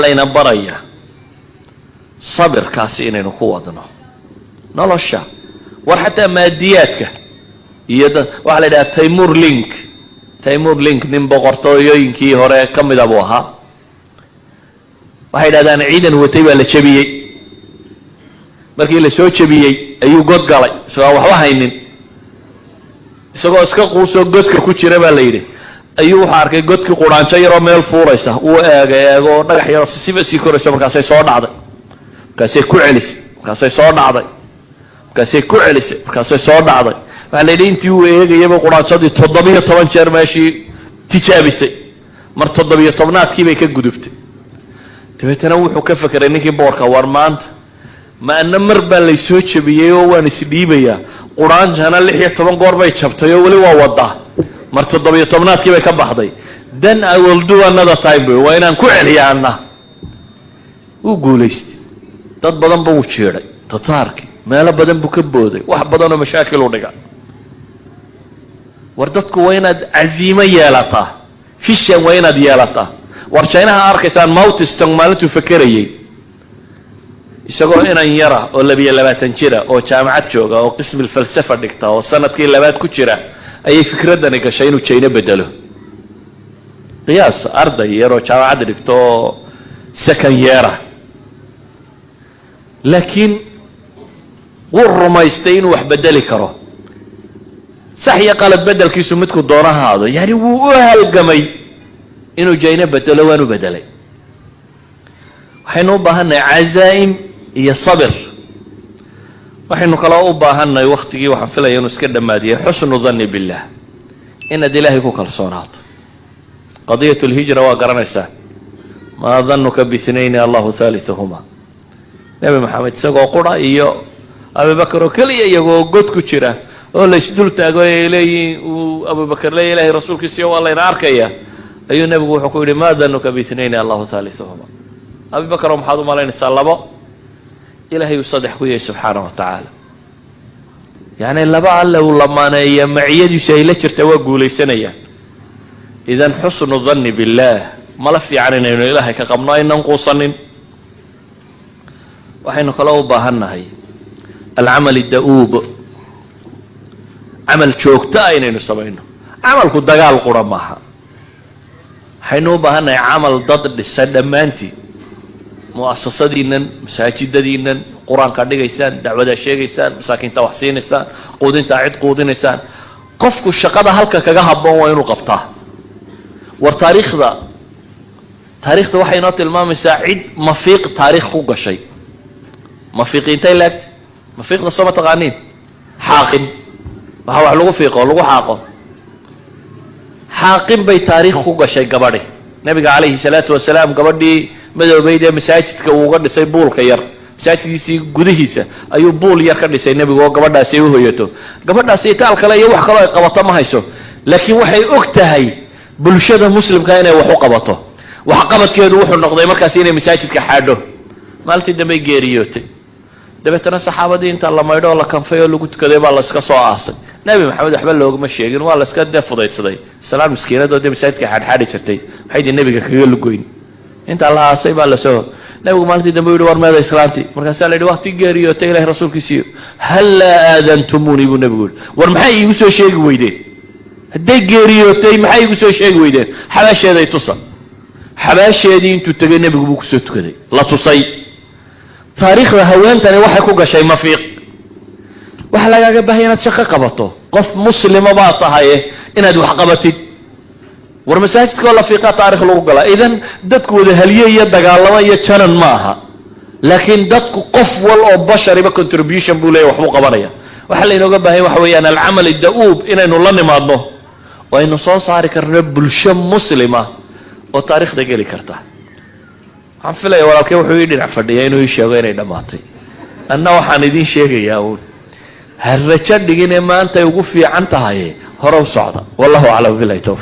لينا بريا صبر كاسين إنه قوتنا نلاشى وحتى مادياتك يدا وعلى ده تيمور لينك نبغرتوين كي هراء كم دبوها وهيدا دان عيدا وتيبا لشبيه markii la soo jabiyay ayuu god galay soo wax haynin isagoo iska quuso godka ku jira baa la yiri ayuu waxa arkay godkii quraanjo yar oo meel fuuraysa uu eego dhagax yar si korayso markaas ay soo dhacday markaas ay ku celisay markaas ay soo dhacday markaas ay ku celisay markaas ay soo dhacday waxa la yiri intii uu eegayba quraanjadii 17 jeer meeshii tijaabisay mar 17aadkii bay ka gudubtay dabeetana wuxuu ka fakiray ninkii boorka war maanta ما أن مربى اللي يسوي بيه ونسديبيا قرآن جانا اللي هي طبعا قربة يشبته ولي ووضع مرت الضبيط طبنات كيف يكبحضي then I will do another time وين أنكو عليه عنه وقوليست تطبضن بوشيري تطارك ما لا بدن بكبودي واحد بدن مشاكل ورجع وردتك وين عزيمة يالطه فيش وين ديالطه ورشينها أركسان موت استعمالته فكريه isagoo inaan yara oo 22 jira oo jaamacad jooga oo qism falsafa dhigta oo sanadkii labaad ku jira ayay fikradani gashay inuu China bedelo qiyaas arday yaro jaamacad dhigto second year laakiin wuu rumaystay inuu wax bedeli karo sax iyo qalad bedelkiisu midku doonahaado yani wuu u halgamay inuu China bedelo waanu bedelay waxaynu u baahanay azaim iyo sabir waxaynu kala u baahanay waqtigii waxaan filayaa inuu iska dhamaadiyay xusnu dhanni billah inna ilaahi ku kalsoonaato qadiyatu alhijra waa garanaysaa ma dhannuka bi ithnayn Allahu thalithuhuma nabi maxamed isagoo qura iyo Abu Bakr oo kaliya iyagoo god ku jira oo la isdul taago ilayhi Abu Bakr la ilaahi rasuulkiisa waa la arkaya ayuu nabigu wuxuu ku yiri ma dhannuka bi ithnayn Allahu thalithuhuma Abu Bakr maxaad u malaynaysaa labo إلهي يصدح وياه سبحانه وتعالى يعني لبا الله ولما يا معيد يسهل ترتوى قولي سنيا إذا حسن الظن بالله ما لفي عننا إنه إلهي كقمنا إن ننقصن وحين قالوا باهنا هي العمل الدؤوب عمل شوكتا إنه سبينه عمل كدقال قرمها حين باهنا عمل ضد السدمانتي مؤسسة دينا مساجد دينا قرآن كرديسان دعوة شيء مساكين توحسين إنسان قودين تعيد قودين إنسان قفكوا الشقادة هلكا كجهبون وينو قبطه والتاريخ ذا تاريخ ذا وحي نات المام سعيد مفيق تاريخ خوق شيء مفيق انتي لك مفيق نصومة تغانين حاقم وهو علوه فيقه ولوه حاقه حاقم بي تاريخ خوق شيء قبره نبي عليه الصلاة والسلام قبردي مدى بيدي مساجدك وقرد سي بول كير مساجدكيسي قدهيسا ايو بول ير كردي سي نبي وقبردا سي وهيتو قبردا سي تال كلا يو wax kale ay qabato ma hayso laakiin waxay ogtahay bulshada muslimka inay wax u qabato wax qabadkeedu wuxuu noqday markaas inay masaajidka xaadho maaltii dambe geeriyootay dabeetana saxaabadii inta la maydho la kanfayo lagu tukaday baa la iska soo aasay nabi maxamed waxba looguma sheegin waa la iska deefudaysaday salaam miskiinada masaajidka xaadxaadi jirtay waxay nabiga kaga lugoyn inta Allah aasay baa la soo nabigu maalintii dambe yiri war meeda islaanti markaas la yiri waqti geeriyootay ilaahay rasuulkiisa hal aadantumuni bu nabigu war maxay igu soo sheegi weydeen haday geeriyootay maxay igu soo sheegi weydeen xabaasheeday tusan xabaasheedii intuu tagay nabigu buu ku soo tukaday la tusay taariikhda haweentani waxay ku gashay mafiiq waxa lagaaga baahan inaad shaqo qabato qof muslima baa tahay inaad wax qabatid ورمساجد كله في تاريخ لوجلا إذن دتك وده هلية دجالما يتشنن معها لكن دتك قف ولا بشر يبقى contribution بوله وحقوق بريا وحلا ينوجب به وحوي أنا العمل الدؤوب إنه لن يمضنه وإنه صار كرب الشم مسلمة وتاريخ دجالي كرته عم فيلا يا ولكن وحوي دين عفدي إنه يشغلني دماتي أنا وحندين شيء ياون هالرجال ديجين ما أنت يوقف في عنتها هي هرو صعدة والله أعلم بالله توفيق